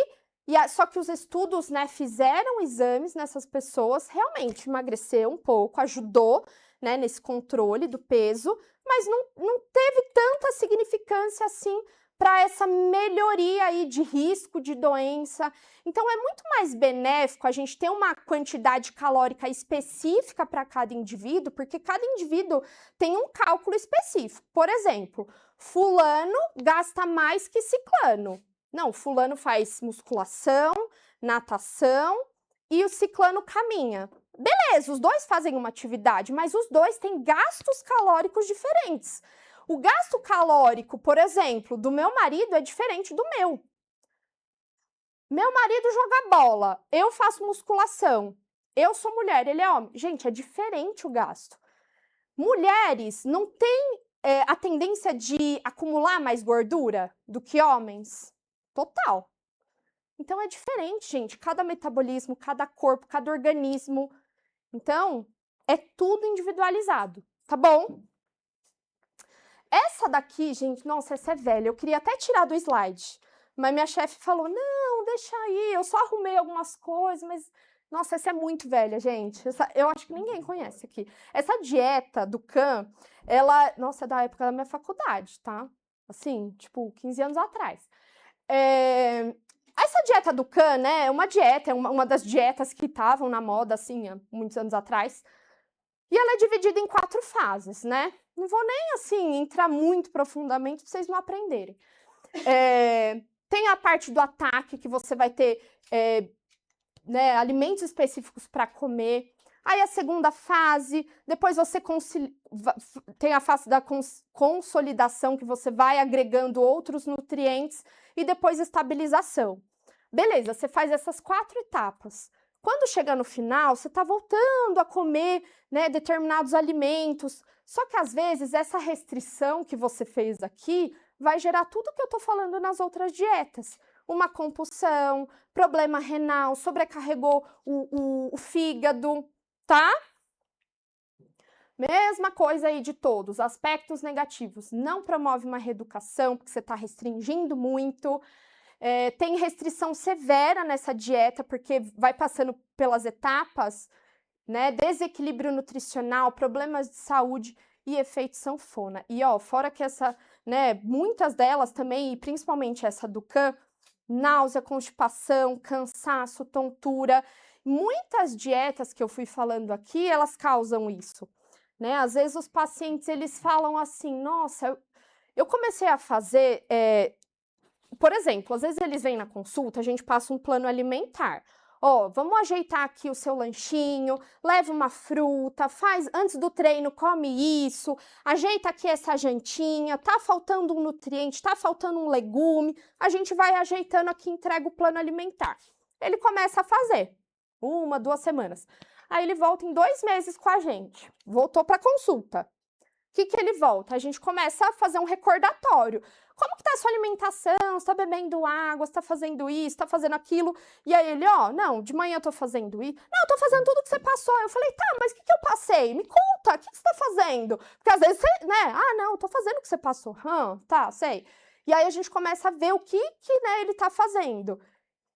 só que os estudos, né, fizeram exames nessas pessoas, realmente emagreceu um pouco, ajudou, né, nesse controle do peso, mas não teve tanta significância assim para essa melhoria aí de risco de doença. Então, é muito mais benéfico a gente ter uma quantidade calórica específica para cada indivíduo, porque cada indivíduo tem um cálculo específico. Por exemplo, fulano gasta mais que ciclano. Não, fulano faz musculação, natação e o ciclano caminha. Beleza, os dois fazem uma atividade, mas os dois têm gastos calóricos diferentes. O gasto calórico, por exemplo, do meu marido é diferente do meu. Meu marido joga bola, eu faço musculação. Eu sou mulher, ele é homem. Gente, é diferente o gasto. Mulheres não têm a tendência de acumular mais gordura do que homens? Total. Então é diferente, gente. Cada metabolismo, cada corpo, cada organismo. Então, é tudo individualizado, tá bom? Essa daqui, gente, nossa, essa é velha. Eu queria até tirar do slide. Mas minha chefe falou, não, deixa aí. Eu só arrumei algumas coisas, mas... Nossa, essa é muito velha, gente. Eu acho que ninguém conhece aqui. Essa dieta do Can, ela... Nossa, é da época da minha faculdade, tá? Assim, tipo, 15 anos atrás. Essa dieta do Can, né, é uma dieta, é uma das dietas que estavam na moda, assim, há muitos anos atrás. E ela é dividida em 4 fases, né? Não vou nem, assim, entrar muito profundamente para vocês não aprenderem. Tem a parte do ataque, que você vai ter né, alimentos específicos para comer. Aí a segunda fase, depois você tem a fase da consolidação, que você vai agregando outros nutrientes, e depois estabilização. Beleza, você faz essas 4 etapas. Quando chega no final, você está voltando a comer, né, determinados alimentos. Só que às vezes essa restrição que você fez aqui vai gerar tudo que eu estou falando nas outras dietas. Uma compulsão, problema renal, sobrecarregou o fígado, tá? Mesma coisa aí de todos, aspectos negativos. Não promove uma reeducação, porque você está restringindo muito. Tem restrição severa nessa dieta, porque vai passando pelas etapas, né? Desequilíbrio nutricional, problemas de saúde e efeito sanfona. E, ó, fora que essa, né, muitas delas também, e principalmente essa do Can, náusea, constipação, cansaço, tontura. Muitas dietas que eu fui falando aqui, elas causam isso, né? Às vezes os pacientes, eles falam assim, nossa, eu comecei a fazer... Por exemplo, às vezes eles vêm na consulta, a gente passa um plano alimentar. Ó, vamos ajeitar aqui o seu lanchinho, leva uma fruta, faz antes do treino, come isso, ajeita aqui essa jantinha, tá faltando um nutriente, tá faltando um legume, a gente vai ajeitando aqui, entrega o plano alimentar. Ele começa a fazer, 1, 2 semanas. Aí ele volta em 2 meses com a gente, voltou para consulta. O que ele volta? A gente começa a fazer um recordatório. Como que tá a sua alimentação? Você tá bebendo água? Você tá fazendo isso? Tá fazendo aquilo? E aí ele, ó, não, de manhã eu tô fazendo isso. Não, eu tô fazendo tudo que você passou. Eu falei, tá, mas o que eu passei? Me conta, o que você tá fazendo? Porque às vezes você, né, não, eu tô fazendo o que você passou. Tá, sei. E aí a gente começa a ver o que né, ele tá fazendo.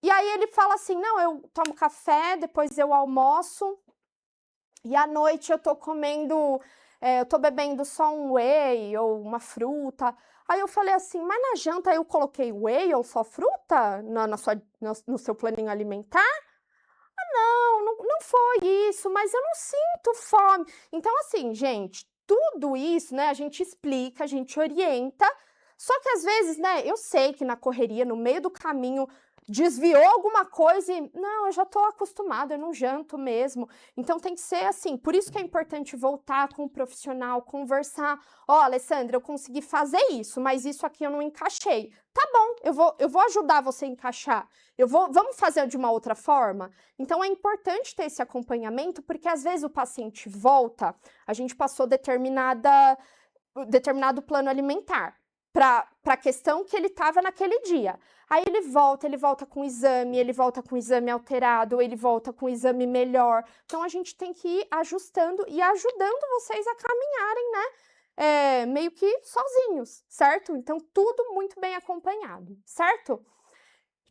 E aí ele fala assim, não, eu tomo café, depois eu almoço, e à noite eu tô comendo... eu tô bebendo só um whey ou uma fruta. Aí eu falei assim, mas na janta eu coloquei whey ou só fruta no seu planinho alimentar? Não foi isso, mas eu não sinto fome. Então, assim, gente, tudo isso, né, a gente explica, a gente orienta, só que às vezes, né, eu sei que na correria, no meio do caminho, desviou alguma coisa e, não, eu já tô acostumada, eu não janto mesmo. Então tem que ser assim, por isso que é importante voltar com o profissional, conversar. Ó, Alessandra, eu consegui fazer isso, mas isso aqui eu não encaixei. Tá bom, eu vou ajudar você a encaixar. Vamos fazer de uma outra forma? Então é importante ter esse acompanhamento, porque às vezes o paciente volta, a gente passou determinado plano alimentar para a questão que ele estava naquele dia. Aí ele volta com o exame, ele volta com o exame alterado, ele volta com o exame melhor. Então, a gente tem que ir ajustando e ajudando vocês a caminharem, né? Meio que sozinhos, certo? Então, tudo muito bem acompanhado, certo?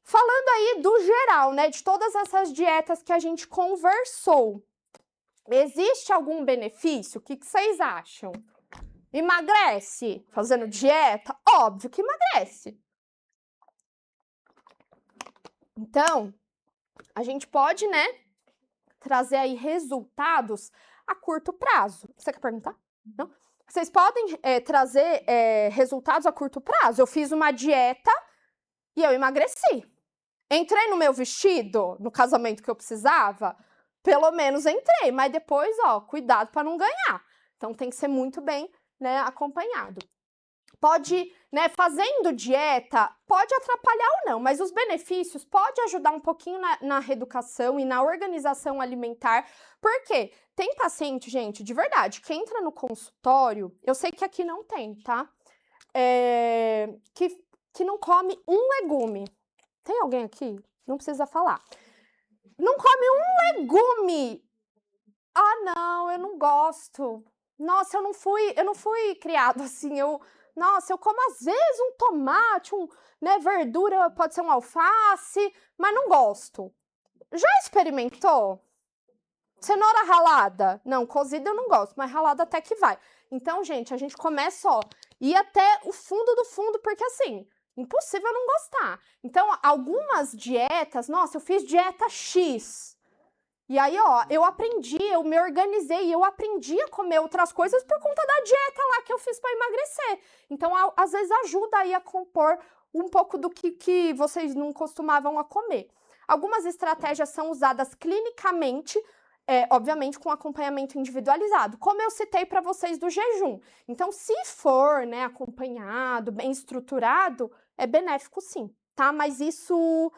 Falando aí do geral, né? De todas essas dietas que a gente conversou, existe algum benefício? O que vocês acham? Emagrece fazendo dieta? Óbvio que emagrece. Então, a gente pode, né, trazer aí resultados a curto prazo. Você quer perguntar? Não? Vocês podem trazer resultados a curto prazo. Eu fiz uma dieta e eu emagreci. Entrei no meu vestido, no casamento que eu precisava? Pelo menos entrei, mas depois, ó, cuidado para não ganhar. Então, tem que ser muito bem, né, acompanhado. Pode, né, fazendo dieta, pode atrapalhar ou não, mas os benefícios pode ajudar um pouquinho na reeducação e na organização alimentar, porque tem paciente, gente, de verdade, que entra no consultório, eu sei que aqui não tem, tá? Que não come um legume. Tem alguém aqui? Não precisa falar. Não come um legume. Ah, não, eu não gosto. Nossa, eu não fui criado assim, eu Nossa, eu como às vezes um tomate, né, verdura, pode ser um alface, mas não gosto. Já experimentou? Cenoura ralada? Não, cozida eu não gosto, mas ralada até que vai. Então, gente, a gente começa, ó, ir até o fundo do fundo, porque assim, impossível não gostar. Então, algumas dietas, nossa, eu fiz dieta X. E aí, ó, eu me organizei, eu aprendi a comer outras coisas por conta da dieta lá que eu fiz para emagrecer. Então, às vezes ajuda aí a compor um pouco do que vocês não costumavam a comer. Algumas estratégias são usadas clinicamente, obviamente com acompanhamento individualizado, como eu citei para vocês do jejum. Então, se for, né, acompanhado, bem estruturado, é benéfico sim, tá? Mas isso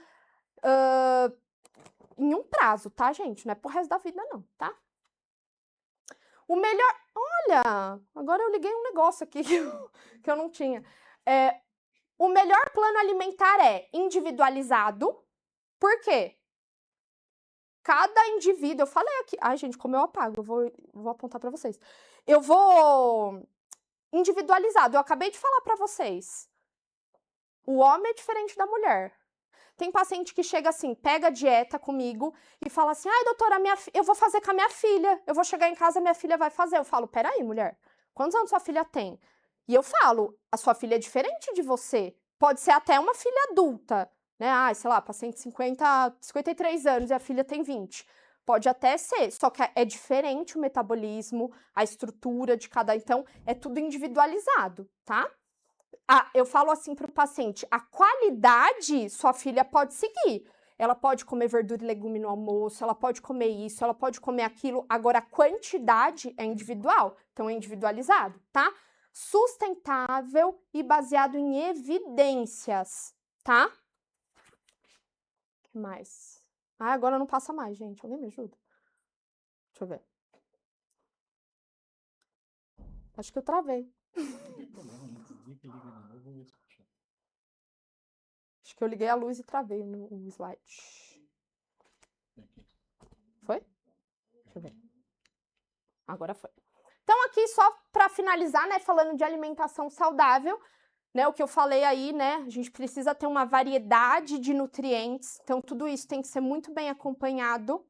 em um prazo, tá, gente? Não é pro resto da vida, não, tá? O melhor... Olha, agora eu liguei um negócio aqui que eu não tinha. O melhor plano alimentar é individualizado. Por quê? Cada indivíduo, eu falei aqui... Ai, gente, como eu apago, eu vou apontar pra vocês. Eu vou... Individualizado, eu acabei de falar pra vocês. O homem é diferente da mulher. Tem paciente que chega assim, pega a dieta comigo e fala assim, ai, doutora, eu vou fazer com a minha filha. Eu vou chegar em casa, minha filha vai fazer. Eu falo, peraí, mulher, quantos anos sua filha tem? E eu falo, a sua filha é diferente de você. Pode ser até uma filha adulta, né? Ah, sei lá, paciente 53 anos e a filha tem 20. Pode até ser, só que é diferente o metabolismo, a estrutura de cada... Então, é tudo individualizado, tá? Eu falo assim para o paciente, a qualidade sua filha pode seguir. Ela pode comer verdura e legume no almoço, ela pode comer isso, ela pode comer aquilo. Agora, a quantidade é individual, então é individualizado, tá? Sustentável e baseado em evidências, tá? O que mais? Ah, agora não passa mais, gente. Alguém me ajuda? Deixa eu ver. Acho que eu travei. Acho que eu liguei a luz e travei no slide. Foi? Deixa eu ver. Agora foi. Então, aqui, só para finalizar, né, falando de alimentação saudável, né, o que eu falei aí, né, a gente precisa ter uma variedade de nutrientes, então tudo isso tem que ser muito bem acompanhado,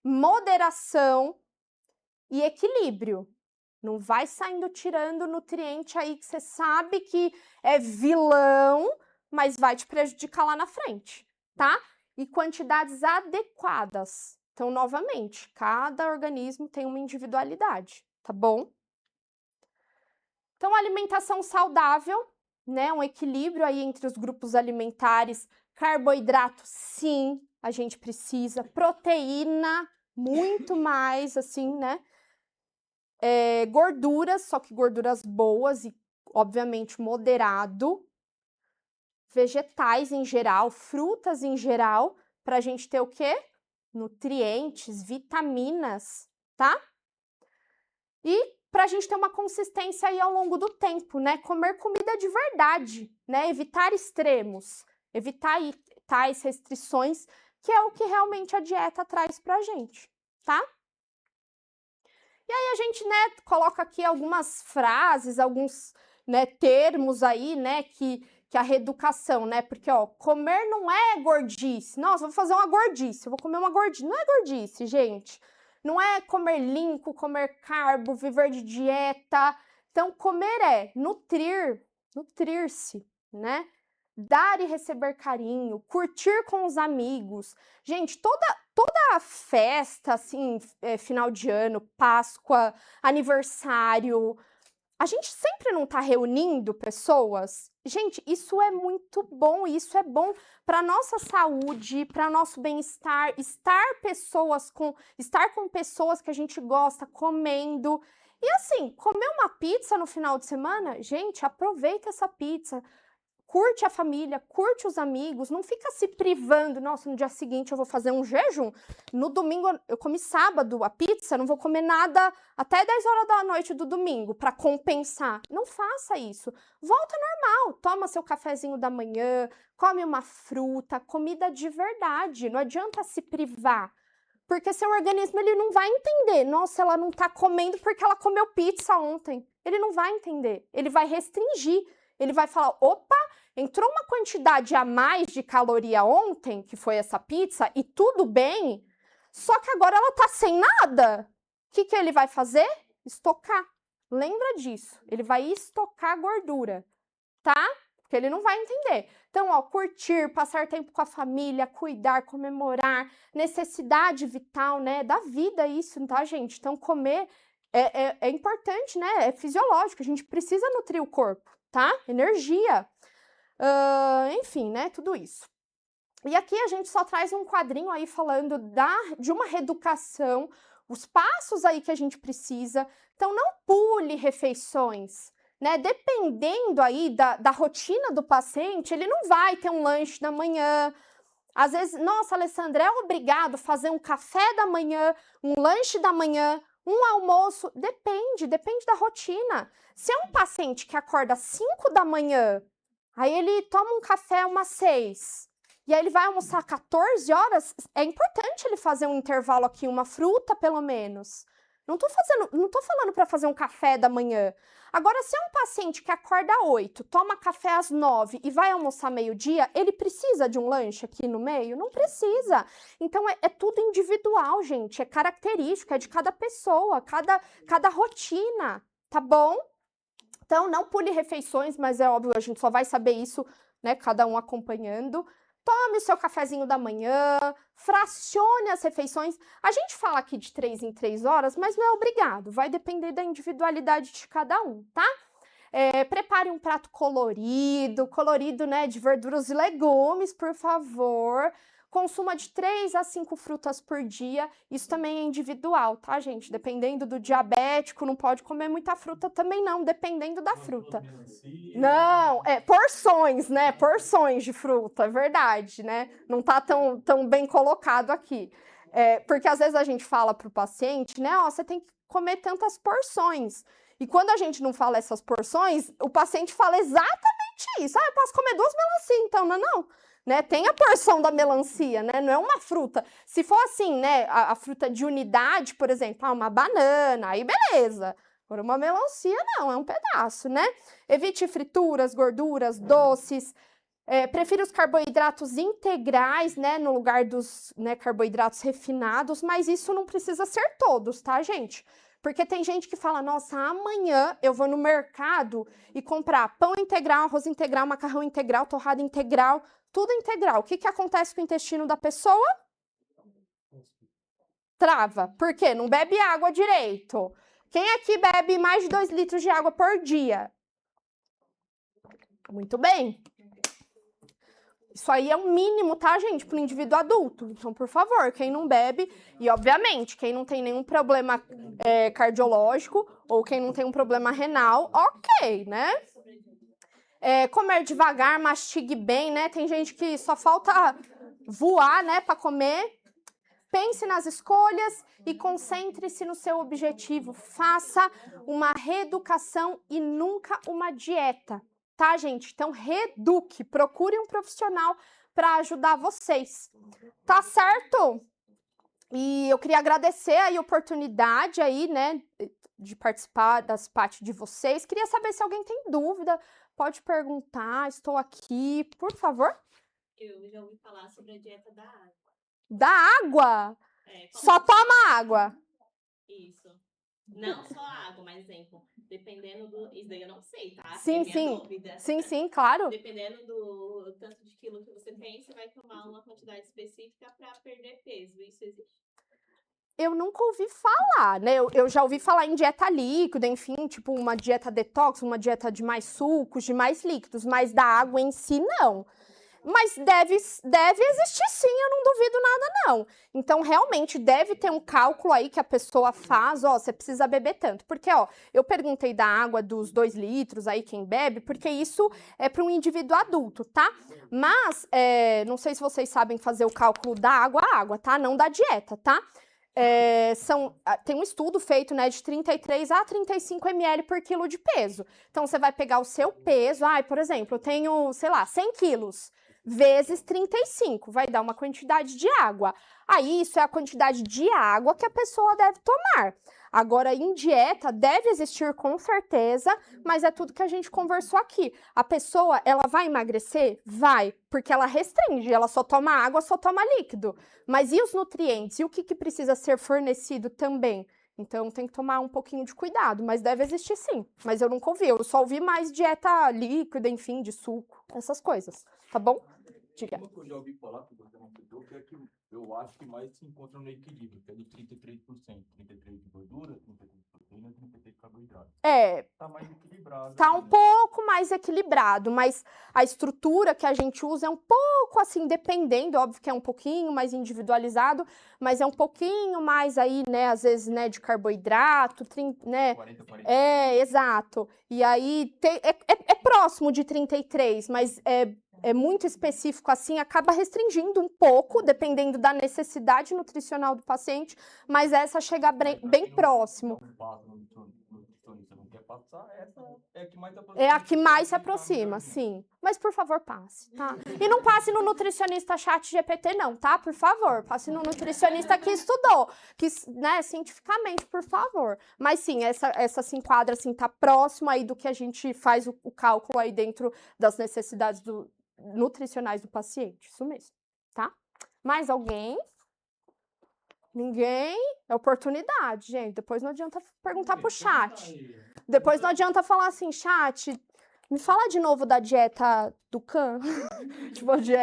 moderação e equilíbrio. Não vai saindo tirando nutriente aí que você sabe que é vilão, mas vai te prejudicar lá na frente, tá? E quantidades adequadas. Então, novamente, cada organismo tem uma individualidade, tá bom? Então, alimentação saudável, né? Um equilíbrio aí entre os grupos alimentares. Carboidrato, sim, a gente precisa. Proteína, muito mais, assim, né? Gorduras, só que gorduras boas e, obviamente, moderado. Vegetais em geral, frutas em geral, para a gente ter o quê? Nutrientes, vitaminas, tá? E para a gente ter uma consistência aí ao longo do tempo, né? Comer comida de verdade, né? Evitar extremos, evitar tais restrições, que é o que realmente a dieta traz pra gente, tá? E aí a gente, né, coloca aqui algumas frases, alguns, né, termos aí, né, que a reeducação, né, porque, ó, comer não é gordice. Nossa, eu vou fazer uma gordice, eu vou comer uma gordice. Não é gordice, gente. Não é comer limpo, comer carbo, viver de dieta. Então, comer é nutrir-se, né? Dar e receber carinho, curtir com os amigos. Gente, toda festa, assim, final de ano, Páscoa, aniversário, a gente sempre não tá reunindo pessoas? Gente, isso é muito bom, isso é bom para nossa saúde, para nosso bem-estar, estar com pessoas que a gente gosta, comendo. E assim, comer uma pizza no final de semana, gente, aproveita essa pizza. Curte a família, curte os amigos, não fica se privando. Nossa, no dia seguinte eu vou fazer um jejum. No domingo, eu comi sábado a pizza, não vou comer nada até 10 horas da noite do domingo para compensar. Não faça isso. Volta normal, toma seu cafezinho da manhã, come uma fruta, comida de verdade. Não adianta se privar, porque seu organismo ele não vai entender. Nossa, ela não tá comendo porque ela comeu pizza ontem. Ele não vai entender, ele vai restringir, ele vai falar, opa, entrou uma quantidade a mais de caloria ontem, que foi essa pizza, e tudo bem, só que agora ela tá sem nada. O que ele vai fazer? Estocar. Lembra disso, ele vai estocar gordura, tá? Porque ele não vai entender. Então, ó, curtir, passar tempo com a família, cuidar, comemorar, necessidade vital, né? Da vida isso, tá, gente? Então, comer é importante, né? É fisiológico, a gente precisa nutrir o corpo, tá? Energia. Enfim, né? Tudo isso. E aqui a gente só traz um quadrinho aí falando de uma reeducação, os passos aí que a gente precisa. Então, não pule refeições, né? Dependendo aí da rotina do paciente, ele não vai ter um lanche da manhã. Às vezes, nossa, Alessandra, é obrigado fazer um café da manhã, um lanche da manhã, um almoço. Depende da rotina. Se é um paciente que acorda às 5 da manhã, aí ele toma um café umas 6, e aí ele vai almoçar 14 horas, é importante ele fazer um intervalo aqui, uma fruta pelo menos. Não tô falando para fazer um café da manhã. Agora, se é um paciente que acorda às 8, toma café às 9 e vai almoçar meio-dia, ele precisa de um lanche aqui no meio? Não precisa. Então, é tudo individual, gente. É característico, é de cada pessoa, cada rotina, tá bom? Então, não pule refeições, mas é óbvio, a gente só vai saber isso, né, cada um acompanhando. Tome o seu cafezinho da manhã, fracione as refeições. A gente fala aqui de 3 em 3 horas, mas não é obrigado, vai depender da individualidade de cada um, tá? Prepare um prato colorido, né, de verduras e legumes, por favor. Consuma de 3 a 5 frutas por dia, isso também é individual, tá, gente? Dependendo do diabético, não pode comer muita fruta também não, dependendo da fruta. Não, porções, né? Porções de fruta, é verdade, né? Não tá tão bem colocado aqui. Porque às vezes a gente fala pro paciente, né? Ó, você tem que comer tantas porções. E quando a gente não fala essas porções, o paciente fala exatamente isso. Ah, eu posso comer 2 melancias, então, não. Né? Tem a porção da melancia, né? Não é uma fruta. Se for assim, né? A fruta de unidade, por exemplo, uma banana, aí beleza. Agora, uma melancia, não, é um pedaço, né? Evite frituras, gorduras, doces. Prefira os carboidratos integrais, né? No lugar dos, né, carboidratos refinados, mas isso não precisa ser todos, tá, gente? Porque tem gente que fala, nossa, amanhã eu vou no mercado e comprar pão integral, arroz integral, macarrão integral, torrada integral, tudo integral. O que acontece com o intestino da pessoa? Trava. Por quê? Não bebe água direito. Quem aqui bebe mais de 2 litros de água por dia? Muito bem. Isso aí é o mínimo, tá, gente? Para o indivíduo adulto. Então, por favor, quem não bebe, e obviamente, quem não tem nenhum problema cardiológico ou quem não tem um problema renal, ok, né? Comer devagar, mastigue bem, né? Tem gente que só falta voar, né, para comer. Pense nas escolhas e concentre-se no seu objetivo. Faça uma reeducação e nunca uma dieta, tá, gente? Então, reeduque. Procure um profissional para ajudar vocês. Tá certo? E eu queria agradecer a oportunidade aí, né, de participar das partes de vocês. Queria saber se alguém tem dúvida. Pode perguntar, estou aqui, por favor. Eu já ouvi falar sobre a dieta da água. Da água? Só toma água. Isso. Não só água, mas exemplo, dependendo do... Isso daí eu não sei, tá? Sim, sim. Dúvida. Sim, claro. Dependendo do tanto de quilo que você tem, você vai tomar uma quantidade específica para perder peso. Isso existe? Eu nunca ouvi falar, né? Eu já ouvi falar em dieta líquida, enfim, tipo uma dieta detox, uma dieta de mais sucos, de mais líquidos, mas da água em si, não. Mas deve existir sim, eu não duvido nada, não. Então, realmente, deve ter um cálculo aí que a pessoa faz, ó, você precisa beber tanto. Porque, ó, eu perguntei da água dos 2 litros aí, quem bebe, porque isso é para um indivíduo adulto, tá? Mas, não sei se vocês sabem fazer o cálculo da água, tá? Não da dieta, tá? Tem um estudo feito, né, de 33 a 35 ml por quilo de peso. Então, você vai pegar o seu peso, por exemplo, eu tenho, sei lá, 100 quilos. vezes 35, vai dar uma quantidade de água. Aí, isso é a quantidade de água que a pessoa deve tomar. Agora, em dieta, deve existir com certeza, mas é tudo que a gente conversou aqui. A pessoa, ela vai emagrecer? Vai, porque ela restringe, ela só toma água, só toma líquido. Mas e os nutrientes? E o que precisa ser fornecido também? Então, tem que tomar um pouquinho de cuidado, mas deve existir sim. Mas eu nunca ouvi, eu só ouvi mais dieta líquida, enfim, de suco, essas coisas, tá bom? Diga. Uma que eu já ouvi falar, que você não citou, que é que eu acho que mais se encontra no equilíbrio, que é de 33%. 33% de gordura, 33% de proteína, 33% de carboidrato. É, Tá mais equilibrado. tá ali, um né? pouco mais equilibrado, mas a estrutura que a gente usa é um pouco assim, dependendo, óbvio que é um pouquinho mais individualizado, mas é um pouquinho mais aí, né, às vezes, né, de carboidrato, né, 40. é, exato. E aí é próximo de 33, mas é muito específico assim, acaba restringindo um pouco, dependendo da necessidade nutricional do paciente, mas essa chega bem próximo. Não passa no nutricionista, não quer passar, essa é a que mais aproxima. É a que mais se do que tá aproxima, melhor. sim. Mas, por favor, passe, tá? E não passe no nutricionista chat GPT, não, tá? Por favor, passe no nutricionista que estudou, que, né, cientificamente, por favor. Mas, sim, essa se enquadra, assim, tá próximo aí do que a gente faz o cálculo aí dentro das necessidades nutricionais do paciente. Isso mesmo, tá? Mais alguém? Ninguém? É oportunidade, gente. Depois não adianta perguntar pro chat. Depois não adianta falar assim, chat, me fala de novo da dieta do Khan.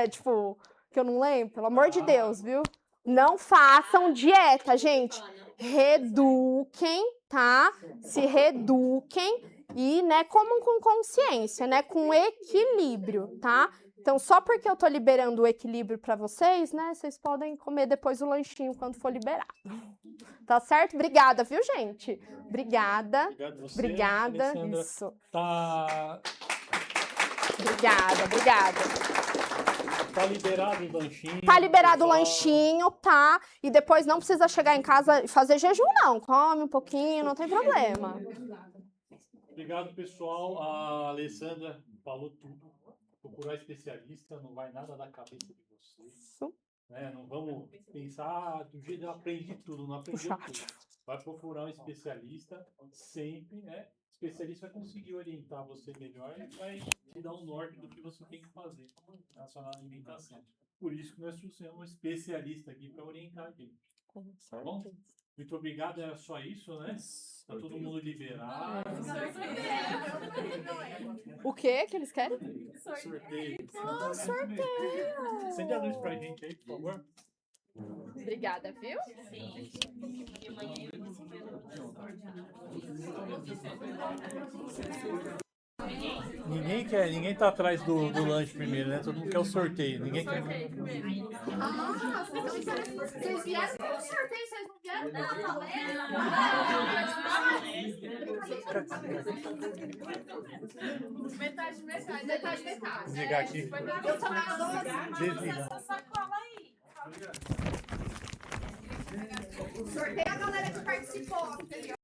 tipo, que eu não lembro, pelo amor de Deus, viu? Não façam dieta, gente. Reeduquem, tá? Se reeduquem e, né, comam com consciência, né, com equilíbrio, tá? Então, só porque eu tô liberando o equilíbrio para vocês, né, vocês podem comer depois o lanchinho quando for liberado. Tá certo? Obrigada, viu, gente? Obrigada. Obrigado você, Obrigada. Alessandra. Isso. Tá Obrigada. liberado o lanchinho. Tá liberado o pessoal. lanchinho, tá? E depois não precisa chegar em casa e fazer jejum, não. Come um pouquinho, não tem problema. Obrigado, pessoal. A Alessandra falou tudo. Procurar especialista, não vai nada da cabeça de vocês. Isso. Né? Não vamos pensar do jeito que eu aprendi tudo, não aprendi tudo. Vai procurar um especialista sempre, né? O especialista vai conseguir orientar você melhor e vai te dar um norte do que você tem que fazer na sua alimentação. Por isso que nós trouxemos um especialista aqui para orientar a gente. Tá bom? Muito obrigado, era só isso, né? Tá todo mundo liberado. O que eles querem? Sorteio. Ah, sorteio! Acende a luz pra gente aí, por favor. Obrigada, viu? Sim. E amanhã eu vou comer no Ninguém tá atrás do lanche primeiro, né? Todo mundo quer o sorteio. Ninguém quer. Ah, vocês vieram com o sorteio, vocês não vieram com a palestra? Metade. Desligar aqui. Eu também adoro. Desliga. Sorteio a galera que participou.